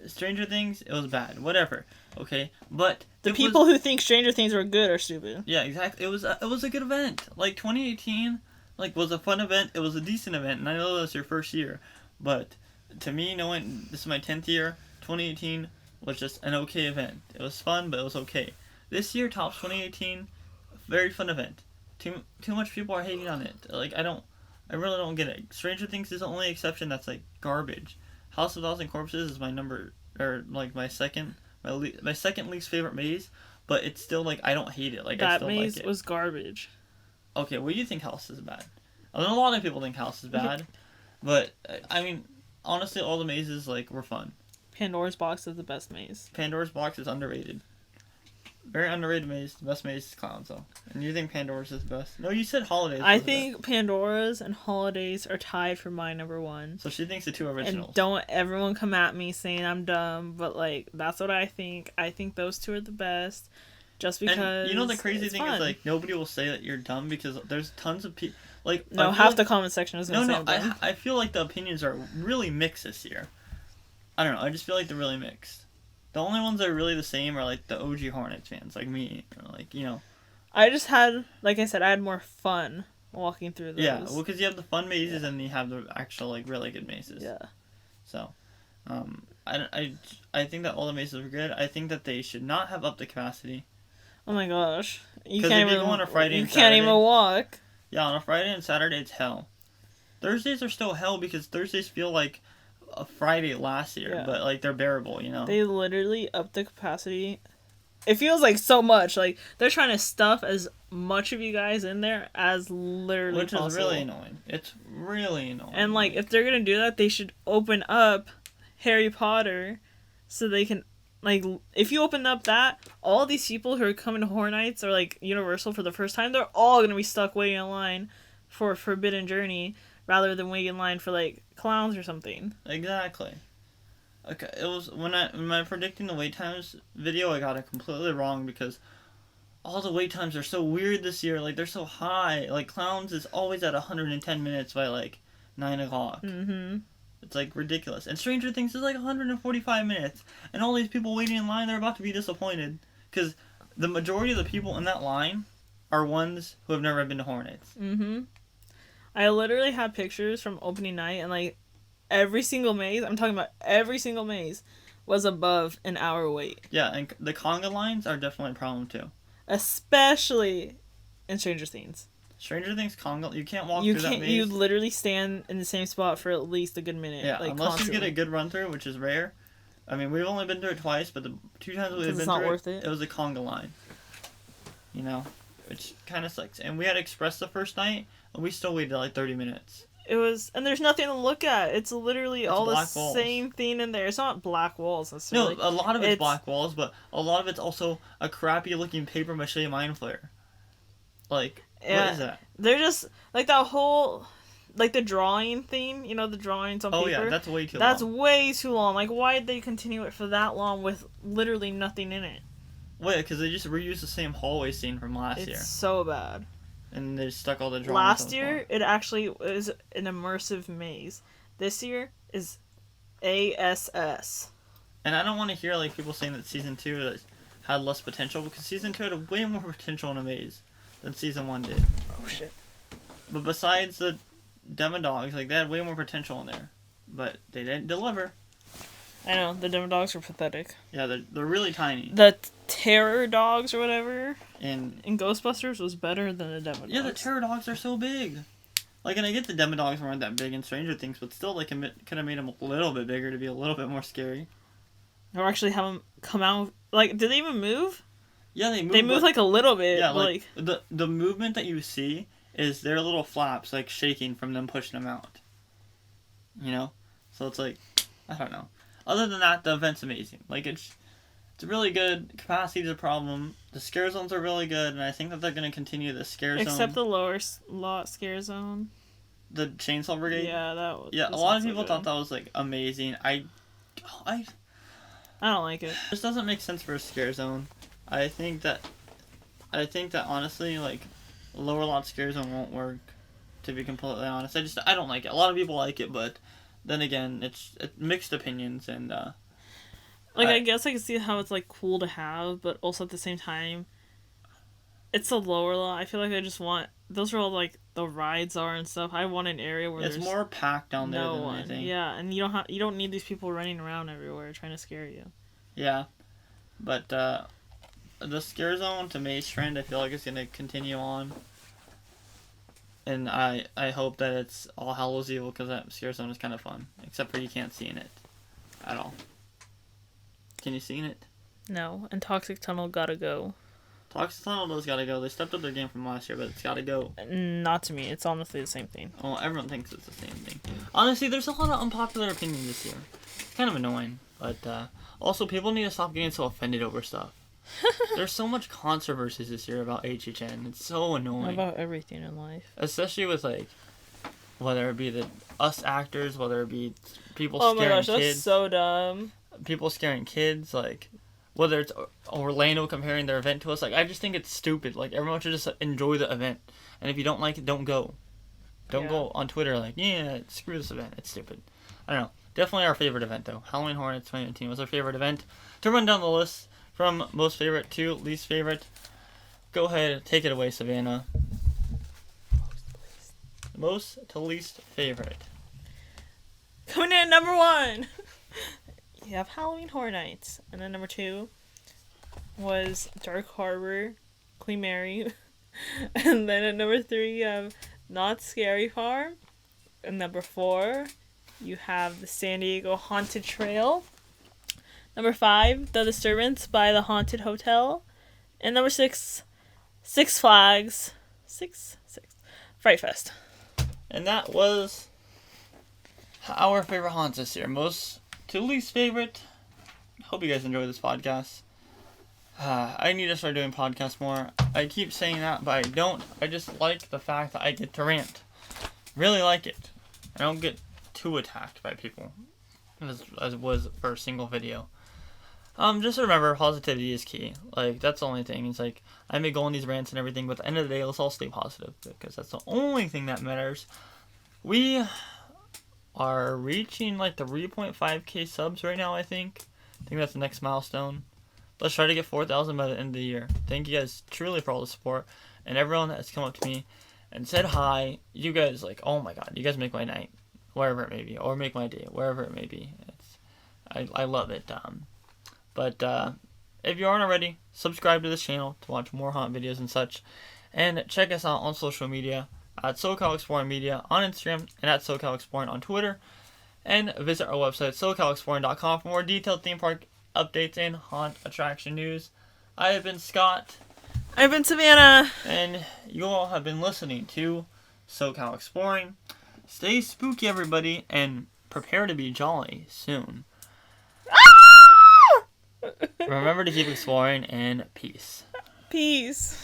Stranger Things, it was bad. Whatever. Okay, but The people who think Stranger Things are good are stupid. Yeah, exactly. It was a good event. Like 2018, like was a fun event. It was a decent event, and I know that's your first year, but to me, knowing this is my 10th year, 2018 was just an okay event. It was fun, but it was okay. This year, tops 2018, very fun event. Too much people are hating on it. Like I really don't get it. Stranger Things is the only exception that's like garbage. House of Thousand Corpses is my number, or like my second least favorite maze, but it's still like I don't hate it. Like I That still maze like it. was garbage. Okay, well you think House is bad. I know a lot of people think House is bad, but I mean honestly, all the mazes like were fun. Pandora's Box is the best maze. Pandora's Box is underrated. Very underrated maze. The best maze is Clowns, though. And you think Pandora's is the best? No, you said Holidays. I think Pandora's and Holidays are tied for my number one. So she thinks the two originals. And don't everyone come at me saying I'm dumb, but like that's what I think. I think those two are the best. Just because. And you know the crazy thing fun. is like nobody will say that you're dumb because there's tons of people. Like No, half the comment section is gonna say no. I'm dumb. I feel like the opinions are really mixed this year. I don't know. I just feel like they're really mixed. The only ones that are really the same are like the OG Hornets fans, like me, or like I just had, like I said, I had more fun walking through those. Yeah, well, because you have the fun mazes and you have the actual like really good mazes. Yeah. So, I think that all the mazes are good. I think that they should not have up the capacity. Oh my gosh. You 'Cause can't if you even go on a Friday You and can't even Saturday- walk. Yeah, on a Friday and Saturday it's hell. Thursdays are still hell because Thursdays feel like a Friday last year, Yeah. but like they're bearable, you know. They literally upped the capacity. It feels like so much. Like they're trying to stuff as much of you guys in there as literally Which possible. is really annoying. It's really annoying. And like if they're gonna do that, they should open up Harry Potter, so they can like if you open up that, all these people who are coming to Horror Nights or like Universal for the first time, they're all gonna be stuck waiting in line for Forbidden Journey rather than waiting in line for like clowns or something. Exactly. Okay, it was when I predicting the wait times video, I got it completely wrong because all the wait times are so weird this year. Like they're so high. Like clowns is always at 110 minutes by like 9 o'clock. Mm-hmm. It's like ridiculous. And Stranger Things is like 145 minutes, and all these people waiting in line, they're about to be disappointed because the majority of the people in that line are ones who have never been to Hornets. Mm-hmm. I literally had pictures from opening night, and like every single maze, I'm talking about every single maze, was above an hour wait. Yeah, and the conga lines are definitely a problem too. Especially in Stranger Things. Stranger Things conga, you can't walk You through that can't. maze. You literally stand in the same spot for at least a good minute. Yeah, like, unless constantly. you get a good run through, which is rare. I mean, we've only been through it twice, but the 2 times we've been it's not through worth it. it was a conga line. You know, which kind of sucks. And we had Express the first night, and we still waited like 30 minutes. It was, and there's nothing to look at. It's literally all the black walls. same thing in there. It's not black walls No, necessarily. a lot of it's black walls, but a lot of it's also a crappy looking paper mache mind flare. Like, Yeah. what is that? They're just like that whole, like the drawing thing. You know, the drawings on Oh paper. yeah, that's way too That's long. way too long. Like, why did they continue it for that long with literally nothing in it? Wait, because they just reused the same hallway scene from last It's year. so bad. And they stuck all the drawings on Last the year, floor. it actually was an immersive maze. This year is ASS. And I don't want to hear like people saying that season 2 had less potential, because season 2 had way more potential in a maze than season 1 did. Oh shit. But besides the Demodogs, like they had way more potential in there, but they didn't deliver. I know, the demo dogs are pathetic. Yeah, they're really tiny. The terror dogs or whatever And in Ghostbusters was better than the demo dogs. yeah, the terror dogs are so big. Like, and I get the Demodogs weren't that big in Stranger Things, but still, they could have made them a little bit bigger to be a little bit more scary. Or actually have them come out. Like, did they even move? Yeah, they move. They move like a little bit. yeah, but, like the movement that you see is their little flaps like shaking from them pushing them out. You know, so it's like, I don't know. Other than that, the event's amazing. Like it's really good. Capacity is a problem. The scare zones are really good, and I think that they're going to continue the scare zone. Except the lower lot scare zone. The Chainsaw Brigade. Yeah, that was. Yeah, a was lot not of so people good. thought that was like amazing. I I don't like it. this doesn't make sense for a scare zone. I think that honestly, like, lower lot scare zone won't work. To be completely honest, I don't like it. A lot of people like it, but then again, it's mixed opinions, and Like, I guess I can see how it's, like, cool to have, but also at the same time, it's a lower lot. I feel like I just want... Those are all, like, the rides are and stuff. I want an area where it's there's more packed down there no than one. anything. Yeah, and you don't need these people running around everywhere trying to scare you. Yeah, but the scare zone to Maze Trend, I feel like it's gonna continue on. And I hope that it's All Hallows Evil, because that scare zone is kind of fun. Except for you can't see in it at all. Can you see in it? No, and Toxic Tunnel gotta go. Toxic Tunnel does gotta go. They stepped up their game from last year, but it's gotta go. Not to me. It's honestly the same thing. Well, everyone thinks it's the same thing. Honestly, there's a lot of unpopular opinions this year. It's kind of annoying. But also, people need to stop getting so offended over stuff. There's so much controversy this year about HHN. It's so annoying. About everything in life. Especially with, like, whether it be us actors, whether it be people Oh my scaring gosh, that's kids. so dumb. People scaring kids, like, whether it's Orlando comparing their event to us. Like, I just think it's stupid. Like, everyone should just enjoy the event. And if you don't like it, don't go. Don't go on Twitter like, yeah, screw this event. It's stupid. I don't know. Definitely our favorite event, though. Halloween Horror Nights 2019 was our favorite event. To run down the list from most favorite to least favorite, go ahead, take it away, Savannah. Most to least favorite. Coming in at number 1, you have Halloween Horror Nights. And then number 2 was Dark Harbor, Queen Mary. And then at number 3, you have Knott Scary Farm. And number 4, you have the San Diego Haunted Trail. Number 5, The Disturbance by the Haunted Hotel. And number 6, Six Flags. Fright Fest. And that was our favorite haunts this year. Most to least favorite. Hope you guys enjoy this podcast. I need to start doing podcasts more. I keep saying that, but I don't. I just like the fact that I get to rant. Really like it. I don't get too attacked by people, as it was for a single video. Just remember, positivity is key. Like, that's the only thing. It's like, I may go on these rants and everything, but at the end of the day, let's all stay positive, because that's the only thing that matters. We are reaching, like, the 3.5k subs right now, I think. I think that's the next milestone. Let's try to get 4,000 by the end of the year. Thank you guys truly for all the support, and everyone that has come up to me and said hi. You guys, like, oh my god, you guys make my night, wherever it may be, or make my day, wherever it may be. I love it. But if you aren't already, subscribe to this channel to watch more haunt videos and such. And check us out on social media at SoCal Exploring Media on Instagram and at SoCal Exploring on Twitter. And visit our website, SoCalExploring.com, for more detailed theme park updates and haunt attraction news. I have been Scott. I've been Savannah. And you all have been listening to SoCal Exploring. Stay spooky, everybody, and prepare to be jolly soon. Remember to keep exploring, and peace. Peace.